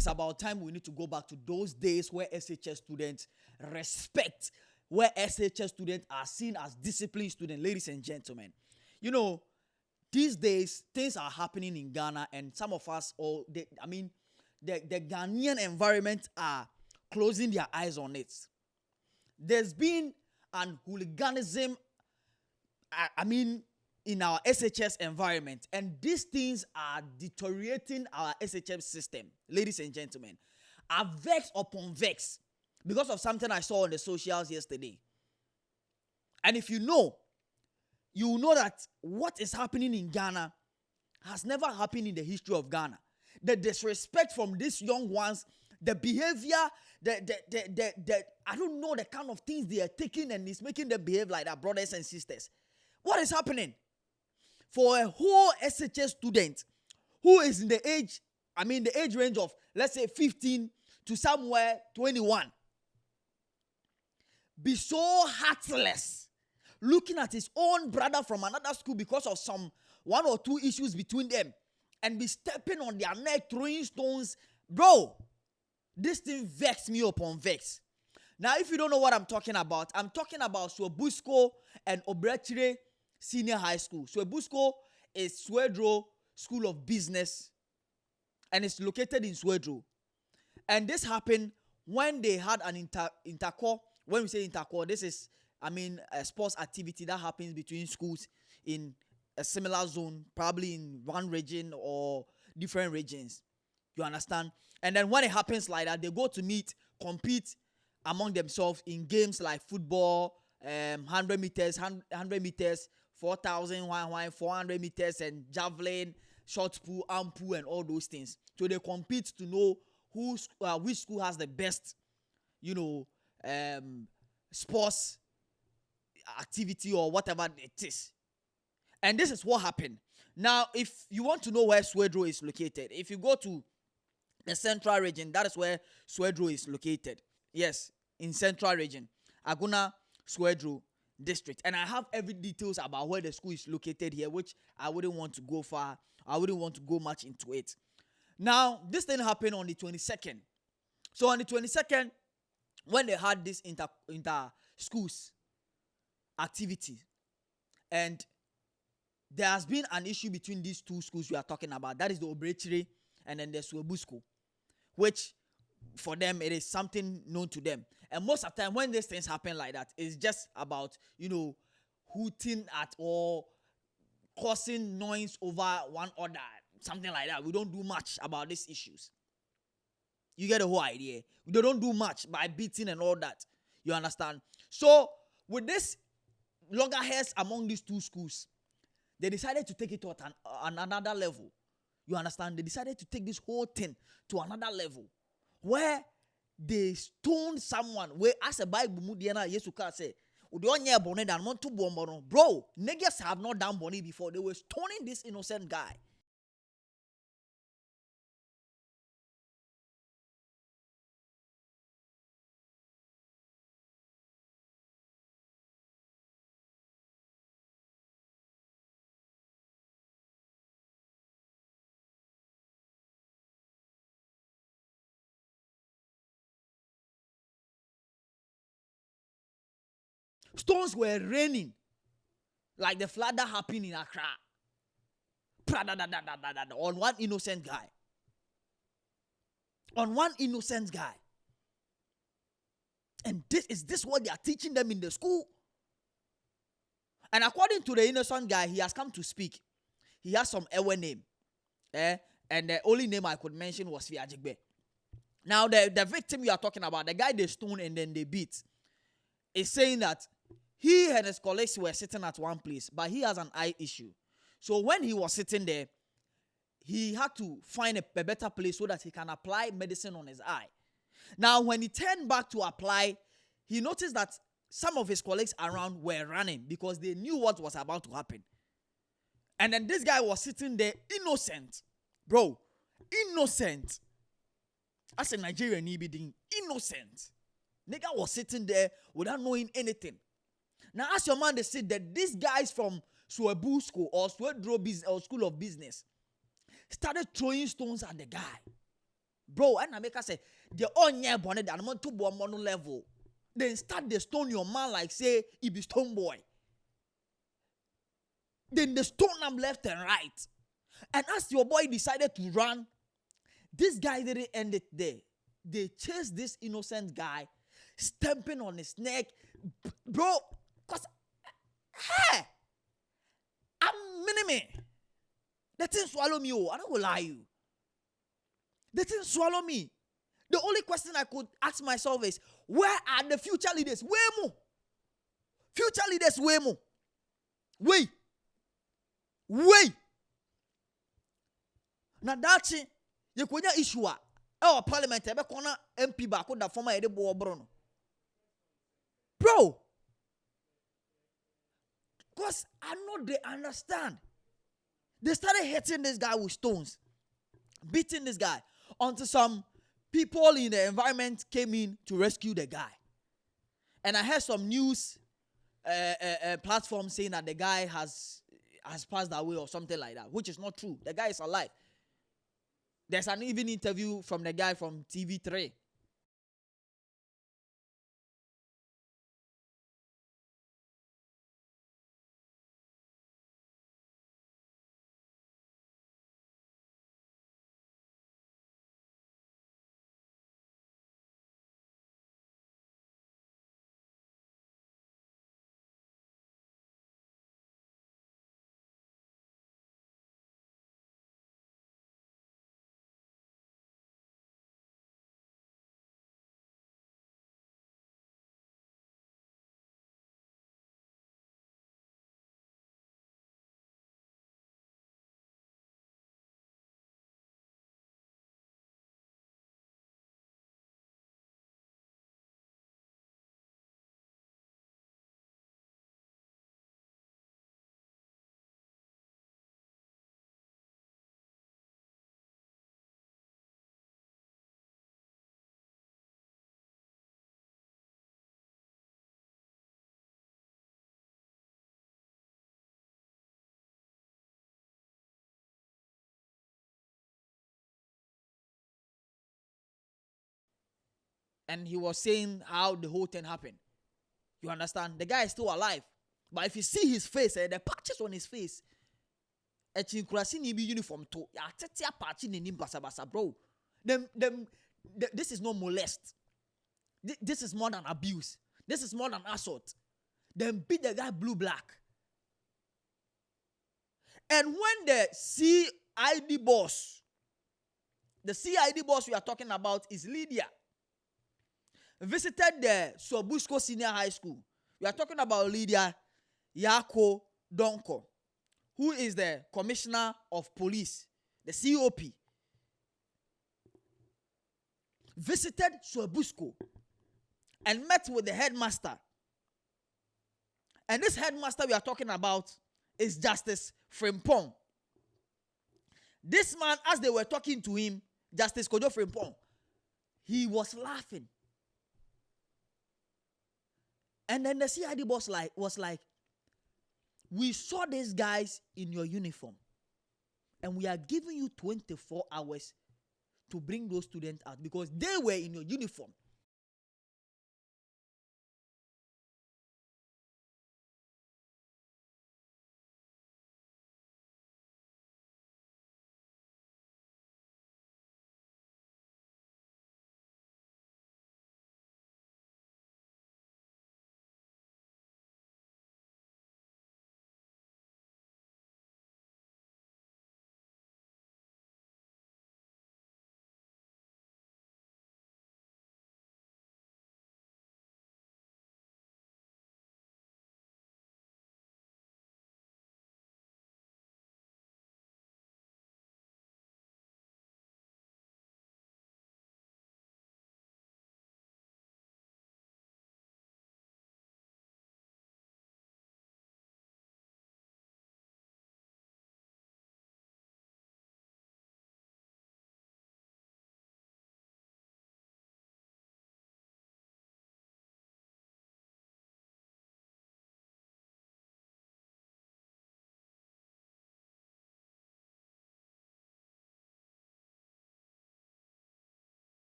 it's about time we need to go back to those days where SHS students respect, where SHS students are seen as disciplined students, ladies and gentlemen. You know, these days, things are happening in Ghana, and some of us, the Ghanaian environment are closing their eyes on it. There's been an hooliganism, in our SHS environment, and these things are deteriorating our SHS system, ladies and gentlemen. I vex upon vex because of something I saw on the socials yesterday. And if you know that what is happening in Ghana has never happened in the history of Ghana. The disrespect from these young ones, the behavior, I don't know the kind of things they are taking, and it's making them behave like that, brothers and sisters. What is happening? For a whole SHS student who is in the age range of, let's say, 15 to somewhere 21, be so heartless, looking at his own brother from another school because of some one or two issues between them, and be stepping on their neck, throwing stones. Bro, this thing vex me upon vex. Now, if you don't know what I'm talking about Swebusco and Obrechire Senior High School. Swebusco is Swedro School of Business, and it's located in Swedro. And this happened when they had an intercore. When we say intercore, this is, a sports activity that happens between schools in a similar zone, probably in one region or different regions. You understand? And then when it happens like that, they go to meet, compete among themselves in games like football, 100 meters, 4,000, 400 meters, and javelin, shot put, arm put, and all those things. So they compete to know which school has the best, sports activity or whatever it is. And this is what happened. Now, if you want to know where Swedro is located, if you go to the central region, that is where Swedro is located. Yes, in central region, Aguna Swedro district. And I have every details about where the school is located here, which I wouldn't want to go far. I wouldn't want to go much into it. Now, this thing happened on the 22nd. So on the 22nd, when they had this inter schools activity, and there has been an issue between these two schools we are talking about. That is the Obrechire and then the Swebusco, which for them it is something known to them. And most of the time when these things happen like that, it's just about, hooting at or causing noise over one other, something like that. We don't do much about these issues. You get the whole idea. They don't do much by beating and all that. You understand? So with this loggerheads among these two schools, they decided to take it to another level. You understand? They decided to take this whole thing to another level, where they stoned someone. Where, as a Bible, Jesus Christ said, bro, niggas have not done bonny before. They were stoning this innocent guy. Stones were raining like the flood that happened in Accra on one innocent guy. And this is what they are teaching them in the school. And according to the innocent guy, he has come to speak. He has some Ewe name. And the only name I could mention was Fiajigbe. Now, the victim you are talking about, the guy they stoned and then they beat, is saying that he and his colleagues were sitting at one place, but he has an eye issue. So when he was sitting there, he had to find a better place so that he can apply medicine on his eye. Now, when he turned back to apply, he noticed that some of his colleagues around were running because they knew what was about to happen. And then this guy was sitting there innocent. Bro, innocent. As a Nigerian, he being innocent. Nigga was sitting there without knowing anything. Now, ask your man, they said that these guys from Swebusco or Swedro or School of Business started throwing stones at the guy. Bro, and I make us say, the onye bonnet and want to bo mono level. Then start the stone your man like say he be stone boy. Then the stone am left and right. And as your boy decided to run, this guy didn't end it there. They chased this innocent guy, stamping on his neck. Bro, cause hey, I'm minimum. They didn't swallow me. Oh, I don't go lie you. They didn't swallow me. The only question I could ask myself is, where are the future leaders? Way more. Future leaders, way more. Wait. Now that's it. You could issue our parliament. Ebe kona MP ba ko da former ede bo obro. Bro. Because I know they understand. They started hitting this guy with stones, beating this guy, until some people in the environment came in to rescue the guy. And I heard some news platform saying that the guy has passed away or something like that, which is not true. The guy is alive. There's an even interview from the guy from TV3. And he was saying how the whole thing happened. You understand? The guy is still alive. But if you see his face, the patches on his face, uniform to bro. This is not molest. This is more than abuse. This is more than assault. Then beat the guy blue black. And when the CID boss we are talking about is Lydia, visited the Sobusco Senior High School. We are talking about Lydia Yako Donko, who is the Commissioner of Police, the COP. Visited Sobusco and met with the headmaster. And this headmaster we are talking about is Justice Frimpong. This man, as they were talking to him, Justice Kojo Frimpong, he was laughing. And then the CID boss was like, we saw these guys in your uniform, and we are giving you 24 hours to bring those students out because they were in your uniform.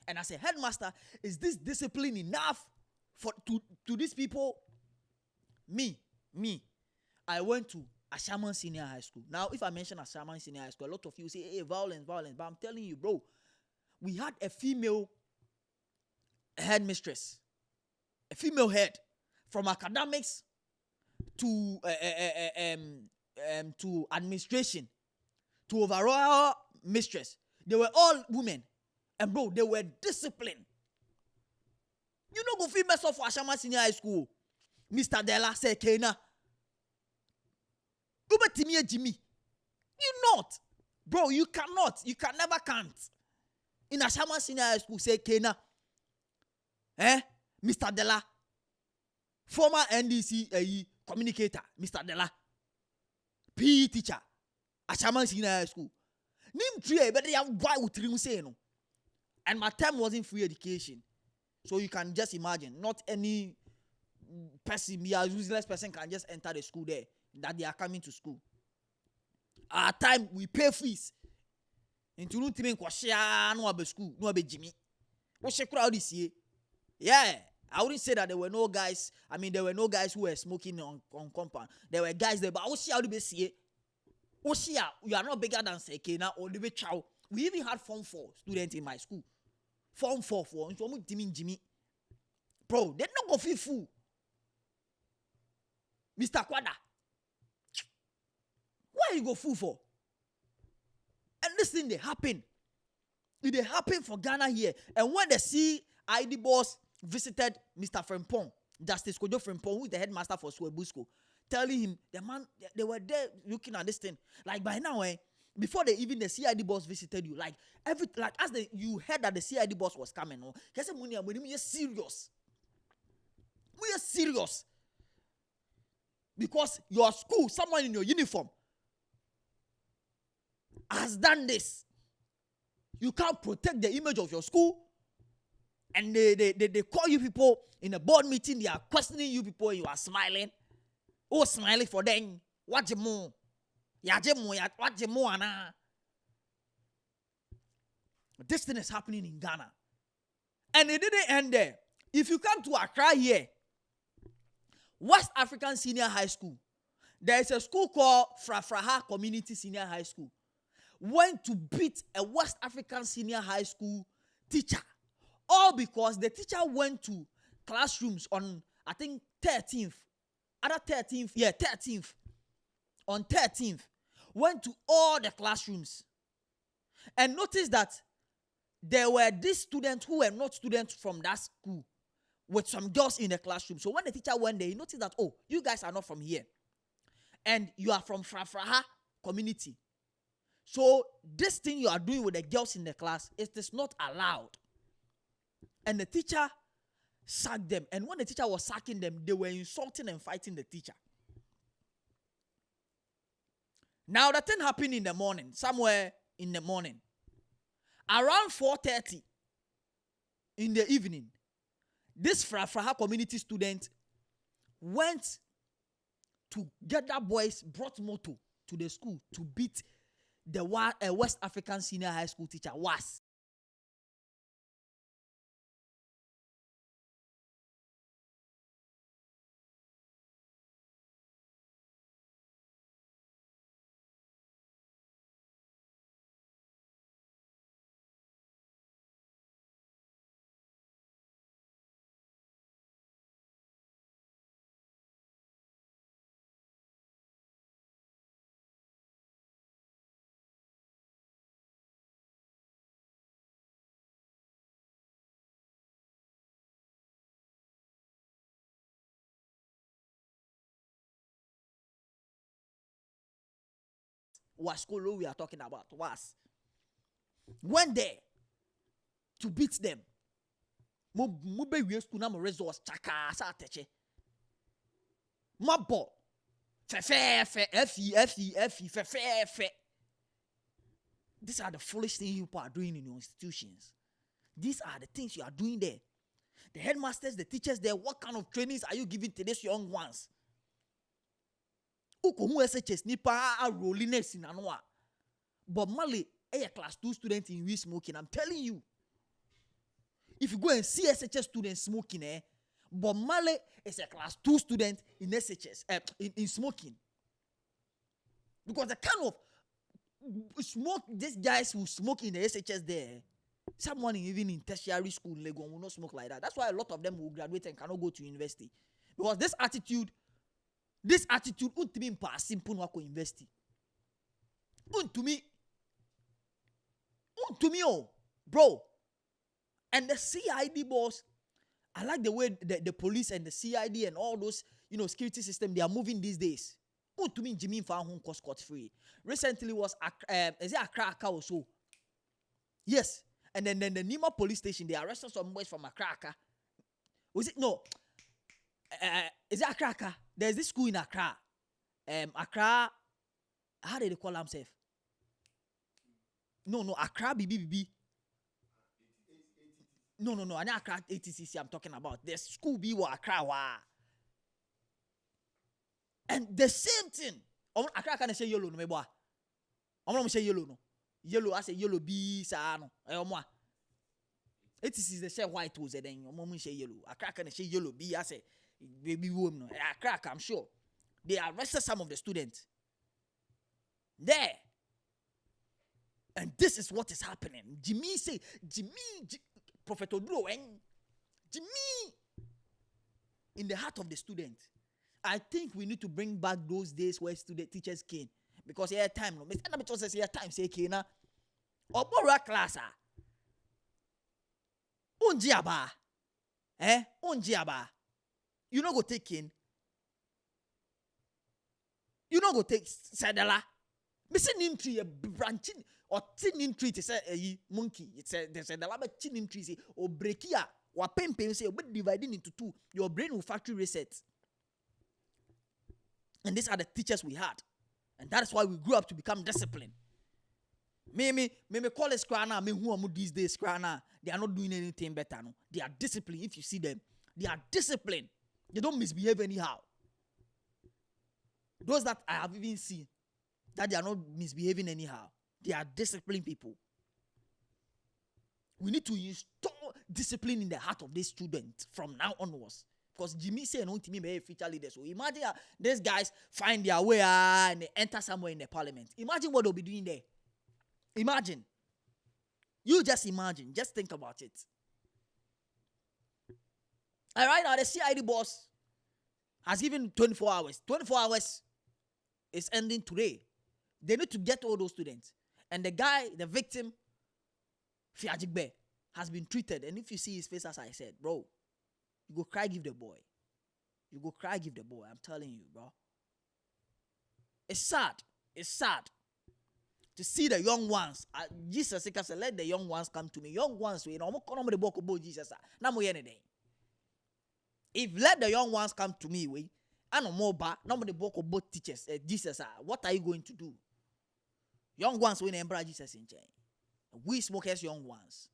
And as a headmaster, is this discipline enough to these people? Me, I went to Ashaman Senior High School. Now, if I mention Ashaman Senior High School, a lot of you say, hey, violence. But I'm telling you, bro, we had a female headmistress, a female head, from academics to administration to overall mistress. They were all women. And bro, they were disciplined. You know, go female for Ashaman Senior High School. Mr. Della say Kena. Jimmy. You not. Bro, you cannot. You can never can't. In Ashaman Senior High School, say Kena. Mr. Della. Former NDC communicator, Mr. Della. PE teacher. Ashaman Senior High School. Nim three, but they have why would you say no? And my time wasn't free education. So you can just imagine, not any person, a useless person can just enter the school there, that they are coming to school. Our time, we pay fees. Into no time, no be school, no be Jimmy. What she crowd this year? Yeah, I wouldn't say that there were no guys. I mean, there were no guys who were smoking on compound. There were guys there, but I will see how they see. You are not bigger than Sekena or the chow. We even had Form 4 students in my school. Form 4 for Jimmy. Bro, they not go feel fool. Mr. Kwada. Why you go fool for? And this thing they happen. It they happen for Ghana here. And when the CID boss visited Mr. Frempong, Justice Kojo Frempong, who is the headmaster for Swebusco, telling him, the man, they were there looking at this thing. Like by now, before the CID boss visited you, you heard that the CID boss was coming, he said, we are serious. We are serious. Because your school, someone in your uniform, has done this. You can't protect the image of your school. And they call you people in a board meeting, they are questioning you people, and you are smiling. Oh, smiling for them. What you more? What you more? This thing is happening in Ghana. And it didn't end there. If you come to Accra here, West African Senior High School, there is a school called Frafraha Community Senior High School. Went to beat a West African Senior High School teacher. All because the teacher went to classrooms on, I think, 13th. Other 13th, 13th. On 13th, went to all the classrooms and noticed that there were these students who were not students from that school with some girls in the classroom. So when the teacher went there, he noticed that, oh, you guys are not from here. And you are from Frafraha community. So this thing you are doing with the girls in the class, it is not allowed. And the teacher sacked them. And when the teacher was sacking them, they were insulting and fighting the teacher. Now, the thing happened in the morning, somewhere in the morning. Around 4:30 in the evening, this Frafraha community student went to get that boys, brought motor to the school to beat the West African Senior High School teacher, was. Was school we are talking about, was. Went there to beat them. Mube we school na mo resource chaka sa teche. Mabo. Fe. These are the foolish things you people are doing in your institutions. These are the things you are doing there. The headmasters, the teachers there, what kind of trainings are you giving to these young ones? Who SHS nipa a rolliness in anwa. But Mali, a class 2 student in we smoking. I'm telling you. If you go and see SHS students smoking, Bob Marley is a class 2 student in SHS, in smoking. Because the kind of smoke these guys who smoke in the SHS there, someone even in tertiary school in Legon will not smoke like that. That's why a lot of them will graduate and cannot go to university. Because this attitude won't be simple no go university. To me, oh, bro. And the CID boss, I like the way the police and the CID and all those, security system, they are moving these days. To me, Jimmy found home scot free. Recently was is it Accra or so? Yes. And then the Nima police station, they arrested some boys from Accra. Was it no? Is it Accra? There's this school in Accra. Accra. How did they call themselves? No, Accra BBB. No, I know Accra ATCC I'm talking about. There's school B or Accra. And the same thing. Accra can say yellow no me boy. I'm not say yellow no. Yellow, I say yellow B sa no. ATCC they say white was then your mom say yellow. Accra can say yellow B I say baby womb no. Accra I'm sure. They arrested some of the students. There. And this is what is happening. Jimmy, Prophet Oduro, Jimmy, in the heart of the student. I think we need to bring back those days where teachers came. Because here time, no. Mr. Namicho says here time, say Kena. Obora class, Unjiaba. Unjiaba. You know go take King. You know go take Sadala. Missing him tree, a branching. Or tin tree to say a monkey. It's a there's a laba tin tree or breakia or pen say but dividing into two. Your brain will factory reset. And these are the teachers we had. And that is why we grew up to become disciplined. Me college scrana, me who are these days scrana, they are not doing anything better. No, they are disciplined. If you see them, they are disciplined. They don't misbehave anyhow. Those that I have even seen that they are not misbehaving anyhow. They are disciplined people. We need to install discipline in the heart of these students from now onwards. Because Jimmy said, no, to me, be a future leader. So imagine these guys find their way and they enter somewhere in the parliament. Imagine what they'll be doing there. Imagine. You just imagine. Just think about it. And right now, the CID boss has given 24 hours. 24 hours is ending today. They need to get all those students. And the guy, the victim, Fiajigbe, has been treated. And if you see his face, as I said, bro, you go cry, give the boy. You go cry, give the boy. I'm telling you, bro. It's sad. It's sad to see the young ones. Jesus said, let the young ones come to me. Young ones, you know, I'm the book about Jesus. If let the young ones come to me, I know more about the book about teachers. Jesus, what are you going to do? Young ones will embrace Jesus in chain. We smokers, young ones,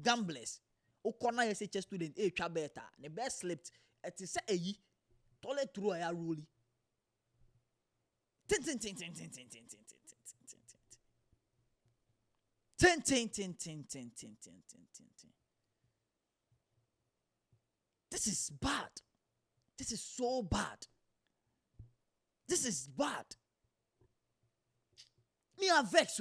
gamblers. Okona SHS student, chabeta. The best slept. It is a ye. Toilet through a rule. Tin. This is bad. This is so bad. This is bad. Me I vex,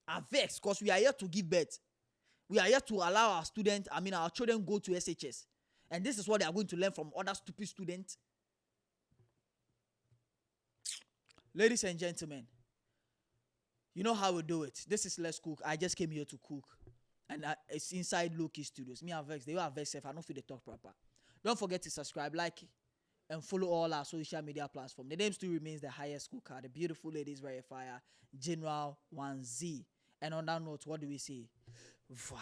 I vex because we are here to give birth. We are here to allow our students, our children go to SHS. And this is what they are going to learn from other stupid students. Ladies and gentlemen, you know how we do it. This is Let's Cook. I just came here to cook. And it's inside Loki Studios. Me I vex. They are vex. I don't feel the talk proper. Don't forget to subscribe, like, and follow all our social media platforms. The name still remains the highest cooker, the beautiful ladies verifier, General 1Z. And on that note, what do we say? Voila.